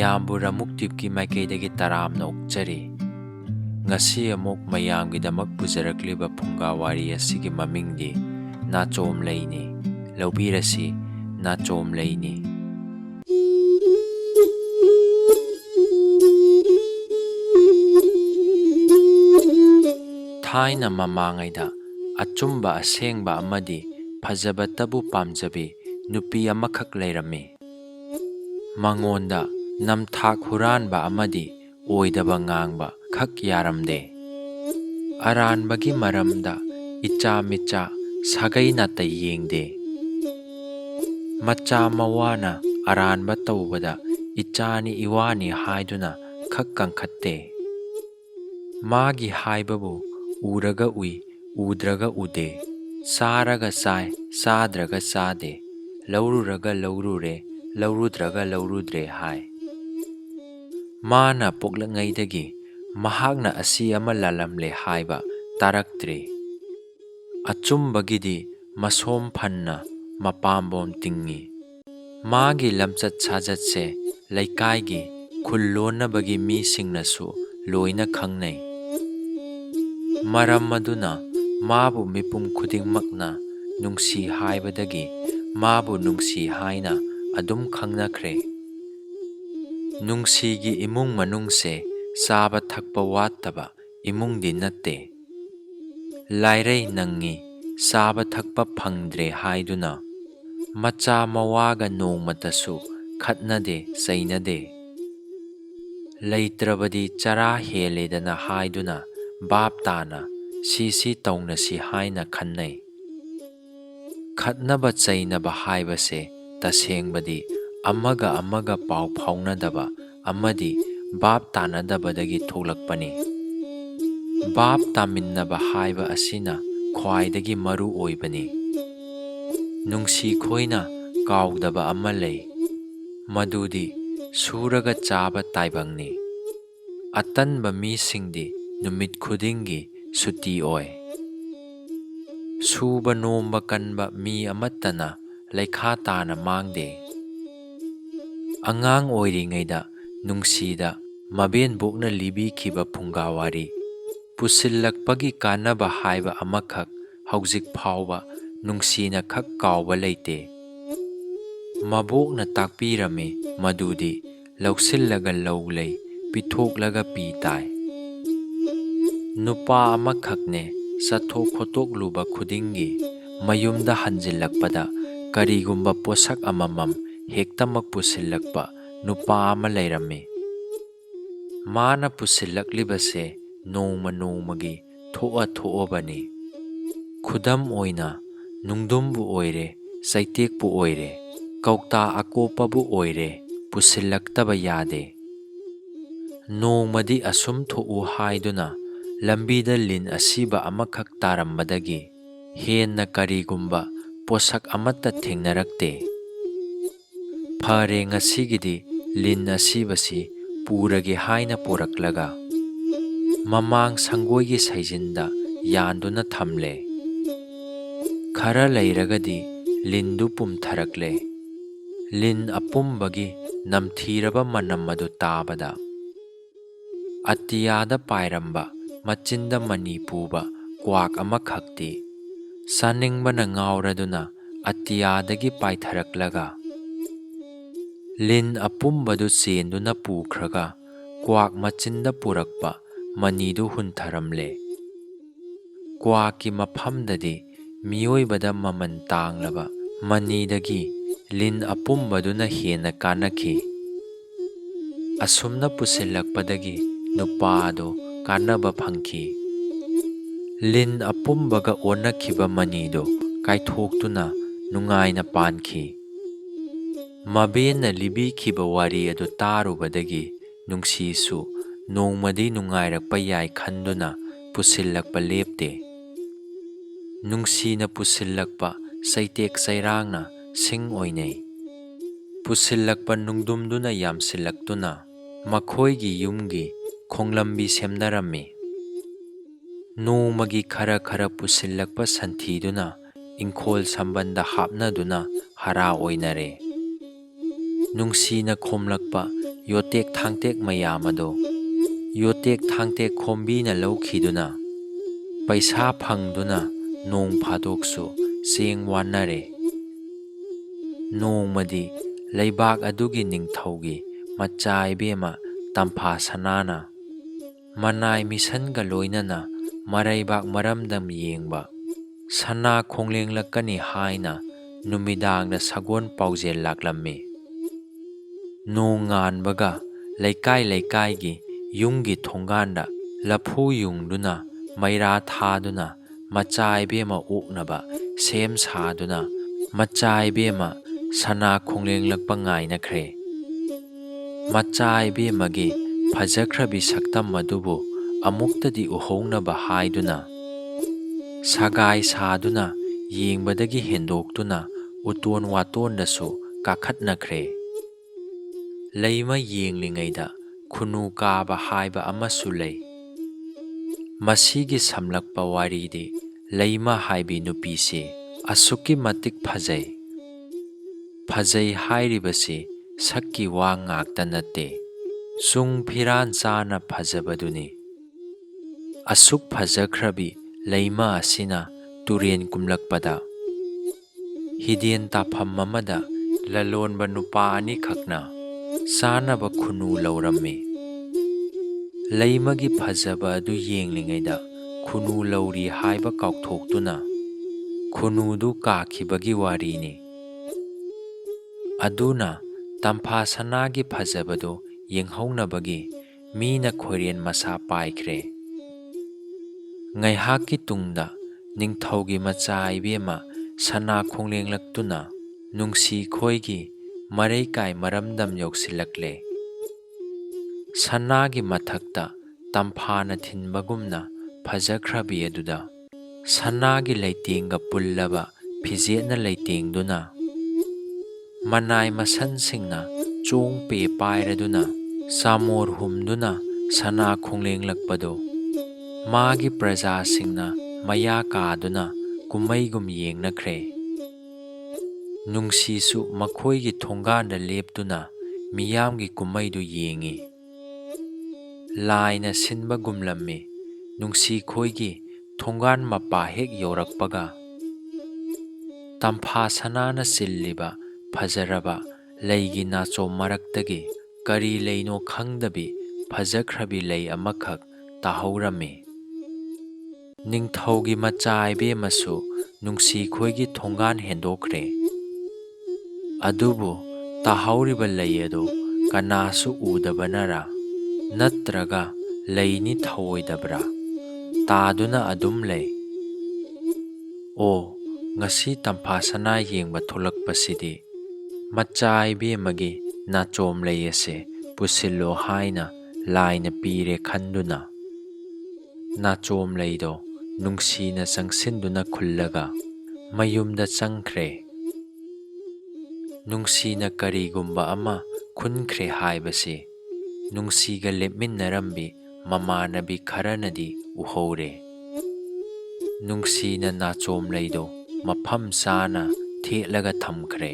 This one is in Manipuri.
ꯃꯌꯥꯝꯕꯨ ꯔꯃꯨꯛ ꯇ꯭ꯋꯤꯞꯀꯤ ꯃꯥꯏꯀꯩꯗꯒꯤ ꯇꯔꯥꯝꯅ ꯑꯣꯛꯆꯔꯤ꯫ ꯉꯁꯤ ꯑꯃꯨꯛ ꯃꯌꯥꯝꯒꯤꯗꯃꯛ ꯄꯨꯖꯔꯛꯂꯤꯕ ꯐꯨꯡꯒꯥ ꯋꯥꯔꯤ ꯑꯁꯤꯒꯤ ꯃꯃꯤꯡꯗꯤ ꯅꯥꯆꯣꯝ ꯂꯩꯅꯤ꯫ ꯂꯧꯕꯤꯔꯁꯤ ꯅꯥꯆꯣꯝ ꯂꯩꯅꯤ꯫ ꯊꯥꯏꯅ ꯃꯃꯥꯡꯉꯩꯗ ꯑꯆꯨꯝꯕ ꯑꯁꯦꯡꯕ ꯑꯃꯗꯤ ꯐꯖꯕꯇꯕꯨ ꯄꯥꯝꯖꯕꯤ ꯅꯨꯄꯤ ꯑꯃꯈꯛ ꯂꯩꯔꯝꯃꯤ꯫ ꯃꯉꯣꯟꯗ ꯅꯝꯊꯥꯛ ꯍꯨꯔꯥꯟꯕ ꯑꯃꯗꯤ ꯑꯣꯏꯗꯕ ꯉꯥꯡꯕ ꯈꯛ ꯌꯥꯔꯝꯗꯦ꯫ ꯑꯔꯥꯟꯕꯒꯤ ꯃꯔꯝꯗ ꯏꯆꯥ ꯃꯤꯆꯥ ꯁꯥꯒꯩ ꯅꯥꯇꯩ ꯌꯦꯡꯗꯦ꯫ ꯃꯆꯥ ꯃꯋꯥꯅ ꯑꯔꯥꯟꯕ ꯇꯧꯕꯗ ꯏꯆꯥꯅꯤ ꯏꯋꯥꯅꯤ ꯍꯥꯏꯗꯨꯅ ꯈꯛ ꯀꯟꯈꯠꯇꯦ꯫ ꯃꯥꯒꯤ ꯍꯥꯏꯕꯕꯨ ꯎꯔꯒ ꯎꯏ ꯎꯗ꯭ꯔꯒ ꯎꯗꯦ, ꯆꯥꯔꯒ ꯆꯥꯏ ꯆꯥꯗ꯭ꯔꯒ ꯆꯥꯗꯦ, ꯂꯧꯔꯨꯔꯒ ꯂꯧꯔꯨꯔꯦ ꯂꯧꯔꯨꯗ꯭ꯔꯒ ꯂꯧꯔꯨꯗ꯭ꯔꯦ ꯍꯥꯏ꯫ ꯃꯥꯅ ꯄꯣꯛꯂꯤꯉꯩꯗꯒꯤ ꯃꯍꯥꯛꯅ ꯑꯁꯤ ꯑꯃ ꯂꯥꯜꯂꯝꯂꯦ ꯍꯥꯏꯕ ꯇꯥꯔꯛꯇ꯭ꯔꯤ꯫ ꯑꯆꯨꯝꯕꯒꯤꯗꯤ ꯃꯁꯣꯝ ꯐꯟꯅ ꯃꯄꯥꯝꯕꯣꯝ ꯇꯤꯡꯉꯤ꯫ ꯃꯥꯒꯤ ꯂꯝꯆꯠ ꯁꯥꯖꯠꯁꯦ ꯂꯩꯀꯥꯏꯒꯤ ꯈꯨꯜ ꯂꯣꯟꯅꯕꯒꯤ ꯃꯤꯁꯤꯡꯅꯁꯨ ꯂꯣꯏꯅ ꯈꯪꯅꯩ꯫ ꯃꯔꯝ ꯑꯗꯨꯅ ꯃꯥꯕꯨ ꯃꯤꯄꯨꯝ ꯈꯨꯗꯤꯡꯃꯛꯅ ꯅꯨꯡꯁꯤ ꯍꯥꯏꯕꯗꯒꯤ ꯃꯥꯕꯨ ꯅꯨꯡꯁꯤ ꯍꯥꯏꯅ ꯑꯗꯨꯝ ꯈꯪꯅꯈ꯭ꯔꯦ꯫ ꯅꯨꯡꯁꯤꯒꯤ ꯏꯃꯨꯡ ꯃꯅꯨꯡꯁꯦ ꯆꯥꯕ ꯊꯛꯄ ꯋꯥꯠꯇꯕ ꯏꯃꯨꯡꯗꯤ ꯅꯠꯇꯦ꯫ ꯂꯥꯏꯔꯩ ꯅꯪꯉꯤ ꯆꯥꯕ ꯊꯛꯄ ꯐꯪꯗ꯭ꯔꯦ ꯍꯥꯏꯗꯨꯅ ꯃꯆꯥ ꯃꯋꯥꯒ ꯅꯣꯡꯃꯇꯁꯨ ꯈꯠꯅꯗꯦ ꯆꯩꯅꯗꯦ꯫ ꯂꯩꯇ꯭ꯔꯕꯗꯤ ꯆꯔꯥ ꯍꯦꯜꯂꯦꯗꯅ ꯍꯥꯏꯗꯨꯅ ꯚꯥꯞ ꯇꯥꯅ ꯁꯤ ꯇꯧꯅꯁꯤ ꯍꯥꯏꯅ ꯈꯟꯅꯩ꯫ ꯈꯠꯅꯕ ꯆꯩꯅꯕ ꯍꯥꯏꯕꯁꯦ ꯇꯁꯦꯡꯕꯗꯤ ꯑꯃꯒ ꯑꯃꯒ ꯄꯥꯎ ꯐꯥꯎꯅꯗꯕ ꯑꯃꯗꯤ ꯚꯥꯞ ꯇꯥꯅꯗꯕꯗꯒꯤ ꯊꯣꯛꯂꯛꯄꯅꯤ꯫ ꯚꯥꯞ ꯇꯥꯃꯤꯟꯅꯕ ꯍꯥꯏꯕ ꯑꯁꯤꯅ ꯈ꯭ꯋꯥꯏꯗꯒꯤ ꯃꯔꯨ ꯑꯣꯏꯕꯅꯤ꯫ ꯅꯨꯡꯁꯤ ꯈꯣꯏꯅ ꯀꯥꯎꯗꯕ ꯑꯃ ꯂꯩ, ꯃꯗꯨꯗꯤ ꯁꯨꯔꯒ ꯆꯥꯕ ꯇꯥꯏꯕꯪꯅꯤ꯫ ꯑꯇꯟꯕ ꯃꯤꯁꯤꯡꯗꯤ ꯅꯨꯃꯤꯠ ꯈꯨꯗꯤꯡꯒꯤ ꯁꯨꯇꯤ ꯑꯣꯏ꯫ ꯁꯨꯕ ꯅꯣꯝꯕ ꯀꯟꯕ ꯃꯤ ꯑꯃꯠꯇꯅ ꯂꯩꯈꯥ ꯇꯥꯅ ꯃꯥꯡꯗꯦ꯫ ꯑꯉꯥꯡ ꯑꯣꯏꯔꯤꯉꯩꯗ ꯅꯨꯡꯁꯤꯗ ꯃꯕꯦꯟꯕꯣꯛꯅ ꯂꯤꯕꯤꯈꯤꯕ ꯐꯨꯡꯒꯥ ꯋꯥꯔꯤ ꯄꯨꯁꯤꯜꯂꯛꯄꯒꯤ ꯀꯥꯟꯅꯕ ꯍꯥꯏꯕ ꯑꯃꯈꯛ ꯍꯧꯖꯤꯛ ꯐꯥꯎꯕ ꯅꯨꯡꯁꯤꯅ ꯈꯛ ꯀꯥꯎꯕ ꯂꯩꯇꯦ꯫ ꯃꯕꯣꯛꯅ ꯇꯥꯛꯄꯤꯔꯝꯃꯤ ꯃꯗꯨꯗꯤ ꯂꯧꯁꯤꯜꯂꯒ ꯂꯧ ꯂꯩ, ꯄꯤꯊꯣꯛꯂꯒ ꯄꯤ ꯇꯥꯏ꯫ ꯅꯨꯄꯥ ꯑꯃꯈꯛꯅꯦ ꯆꯠꯊꯣꯛ ꯈꯣꯠꯇꯣꯛꯂꯨꯕ ꯈꯨꯗꯤꯡꯒꯤ ꯃꯌꯨꯝꯗ ꯍꯟꯖꯤꯜꯂꯛꯄꯗ ꯀꯔꯤꯒꯨꯝꯕ ꯄꯣꯠꯁꯛ ꯑꯃꯃꯝ ꯍꯦꯛꯇꯃꯛ ꯄꯨꯁꯤꯜꯂꯛꯄ ꯅꯨꯄꯥ ꯑꯃ ꯂꯩꯔꯝꯃꯤ꯫ ꯃꯥꯅ ꯄꯨꯁꯤꯜꯂꯛꯂꯤꯕꯁꯦ ꯅꯣꯡꯃ ꯅꯣꯡꯃꯒꯤ ꯊꯣꯛꯑꯕꯅꯤ꯫ ꯈꯨꯗꯝ ꯑꯣꯏꯅ ꯅꯨꯡꯗꯨꯝꯕꯨ ꯑꯣꯏꯔꯦ, ꯆꯩꯇꯦꯛꯄꯨ ꯑꯣꯏꯔꯦ, ꯀꯧꯇꯥ ꯑꯀꯣꯞꯄꯕꯨ ꯑꯣꯏꯔꯦ ꯄꯨꯁꯤꯜꯂꯛꯇꯕ ꯌꯥꯗꯦ꯫ ꯅꯣꯡꯃꯗꯤ ꯑꯁꯨꯝ ꯊꯣꯛꯎ ꯍꯥꯏꯗꯨꯅ ꯂꯝꯕꯤꯗ ꯂꯤꯟ ꯑꯁꯤꯕ ꯑꯃꯈꯛ ꯇꯥꯔꯝꯕꯗꯒꯤ ꯍꯦꯟꯅ ꯀꯔꯤꯒꯨꯝꯕ ꯄꯣꯠꯁꯛ ꯑꯃꯠꯇ ꯊꯦꯡꯅꯔꯛꯇꯦ꯫ ꯐꯔꯦ ꯉꯁꯤꯒꯤꯗꯤ ꯂꯤꯟ ꯑꯁꯤꯕꯁꯤ ꯄꯨꯔꯒꯦ ꯍꯥꯏꯅ ꯄꯣꯔꯛꯂꯒ ꯃꯃꯥꯡ ꯁꯪꯒꯣꯏꯒꯤ ꯁꯩꯖꯤꯟꯗ ꯌꯥꯟꯗꯨꯅ ꯊꯝꯂꯦ꯫ ꯈꯔ ꯂꯩꯔꯒꯗꯤ ꯂꯤꯟꯗꯨ ꯄꯨꯝꯊꯔꯛꯂꯦ꯫ ꯂꯤꯟ ꯑꯄꯨꯝꯕꯒꯤ ꯅꯝꯊꯤꯔꯕ ꯃꯅꯝ ꯑꯗꯨ ꯇꯥꯕꯗ ꯑꯇꯤꯌꯥꯗ ꯄꯥꯏꯔꯝꯕ ꯃꯆꯤꯟꯗ ꯃꯅꯤ ꯄꯨꯕ ꯀ꯭ꯋꯥꯛ ꯑꯃꯈꯛꯇꯤ ꯆꯥꯅꯤꯡꯕꯅ ꯉꯥꯎꯔꯗꯨꯅ ꯑꯇꯤꯌꯥꯗꯒꯤ ꯄꯥꯏꯊꯔꯛꯂꯒ ꯂꯤꯟ ꯑꯄꯨꯝꯕꯗꯨ ꯆꯦꯟꯗꯨꯅ ꯄꯨꯈ꯭ꯔꯒ ꯀ꯭ꯋꯥꯛ ꯃꯆꯤꯟꯗ ꯄꯨꯔꯛꯄ ꯃꯅꯤꯗꯨ ꯍꯨꯟꯊꯔꯝꯂꯦ꯫ ꯀ꯭ꯋꯥꯛꯀꯤ ꯃꯐꯝꯗꯗꯤ ꯃꯤꯑꯣꯏꯕꯗ ꯃꯃꯜ ꯇꯥꯡꯂꯕ ꯃꯅꯤꯗꯒꯤ ꯂꯤꯟ ꯑꯄꯨꯝꯕꯗꯨꯅ ꯍꯦꯟꯅ ꯀꯥꯟꯅꯈꯤ꯫ ꯑꯁꯨꯝꯅ ꯄꯨꯁꯤꯜꯂꯛꯄꯗꯒꯤ ꯅꯨꯄꯥ ꯑꯗꯨ ꯀꯥꯟꯅꯕ ꯐꯪꯈꯤ꯫ ꯂꯤꯟ ꯑꯄꯨꯝꯕꯒ ꯑꯣꯟꯅꯈꯤꯕ ꯃꯅꯤꯗꯨ ꯀꯥꯏꯊꯣꯛꯇꯨꯅ ꯅꯨꯡꯉꯥꯏꯅ ꯄꯥꯟꯈꯤ꯫ ꯃꯕꯦꯟꯅ ꯂꯤꯕꯤꯈꯤꯕ ꯋꯥꯔꯤ ꯑꯗꯨ ꯇꯥꯔꯨꯕꯗꯒꯤ ꯅꯨꯡꯁꯤꯁꯨ ꯅꯣꯡꯃꯗꯤ ꯅꯨꯡꯉꯥꯏꯔꯛꯄ ꯌꯥꯏ ꯈꯟꯗꯨꯅ ꯄꯨꯁꯤꯜꯂꯛꯄ ꯂꯦꯞꯇꯦ꯫ ꯅꯨꯡꯁꯤꯅ ꯄꯨꯁꯤꯜꯂꯛꯄ ꯆꯩꯇꯦꯛ ꯆꯩꯔꯥꯡꯅ ꯁꯤꯡ ꯑꯣꯏꯅꯩ꯫ ꯄꯨꯁꯤꯜꯂꯛꯄ ꯅꯨꯡꯗꯨꯝꯗꯨꯅ ꯌꯥꯝꯁꯤꯜꯂꯛꯇꯨꯅ ꯃꯈꯣꯏꯒꯤ ꯌꯨꯝꯒꯤ ꯈꯣꯡꯂꯝꯕꯤ ꯁꯦꯝꯅꯔꯝꯃꯤ꯫ ꯅꯣꯡꯃꯒꯤ ꯈꯔ ꯈꯔ ꯄꯨꯁꯤꯜꯂꯛꯄ ꯁꯟꯊꯤꯗꯨꯅ ꯏꯪꯈꯣꯜ ꯁꯝꯕꯟꯗ ꯍꯥꯞꯅꯗꯨꯅ ꯍꯥꯔꯥ ꯑꯣꯏꯅꯔꯦ꯫ ꯅꯨꯡꯁꯤꯅ ꯈꯣꯝꯂꯛꯄ yotek thangtek mayam ado yotek thangtek khombina laukhiduna paisa phangduna nong phadoksu seng wanare nongmadi leibak adugi ningthaugi machai bema tampha sanana manai misanga loinana maraibak maramdam yengba sana khonglenglakkani haina numidangda sagon paujel laklammi nong nganbaga leikai leikaigi yunggi thongganda laphu yungduna maira thaduna machai bema uknaba sem saduna machai bema sana khonglenglakpa ngainakre machai bemagi phajakhrabi saktam madubu amuktadi uhoungnaba haiduna sagai saduna yengbadagi hendoktuna uton watondasu kakhatnakre leima yenglingayda khunu kaba haiba amasu lei masigi samlakpa waridi leima haibi nupisi asuki matik phajai hairibasi sakki wa ngakta nate sung phiran chana phajabaduni asuk phajakhrabi leima asina turen kumlakpada hiden tapham mamada lalonba nupa ani khakna sanaba khunu laurammi leimagi phajaba adu yenglingayda khunu lauri haiba kaukthokhtuna khunu du kakhibagi warini aduna tampha sanagi phajabado yenghaunabagi mina khoiren masa paikhre ngaihaki tungda ningthaugi machai bema sana khonglenglaktuna nungsi khoigi marai kai maramdam yoksilakle sanagi mathakta tamphana thinbagumna phajakhrabi aduda sanagi leitenga pullaba phijetna leitengduna manai masansingna chongpe pairaduna samor humduna sana khonglenglakkpado magi praja singna maya kaduna kumaigum yengnakre nungsisu makhoigi thongganda leptuna miyamgi kumaidu yengi laina sinba gumlammi nungsi khoigi thonggan mapa hek yorakpaga tampha sanana silliba phajaraba leigi nachom maraktagi kari leino khangdabi phajakhrabi lei amakhak tahaurammi ningthaugi machai bemasu nungsi khoigi thonggan hendokre adubu tahauriba lei adu kanasu udabanara natraga leini thawoidabra taduna adum lei o ngasi tampha sana yengba tholakpasidi machai bemagi nachom lei ase pusillo haina laina pire khanduna nachom leido nungsina changsinduna khullaga mayumda changkhre nungsina karigumba ama khunkhre haibase nungsiga lepminnarambi mamanabi kharanadi uhore nungsina nachom leido mafam chana thelaga thamkhre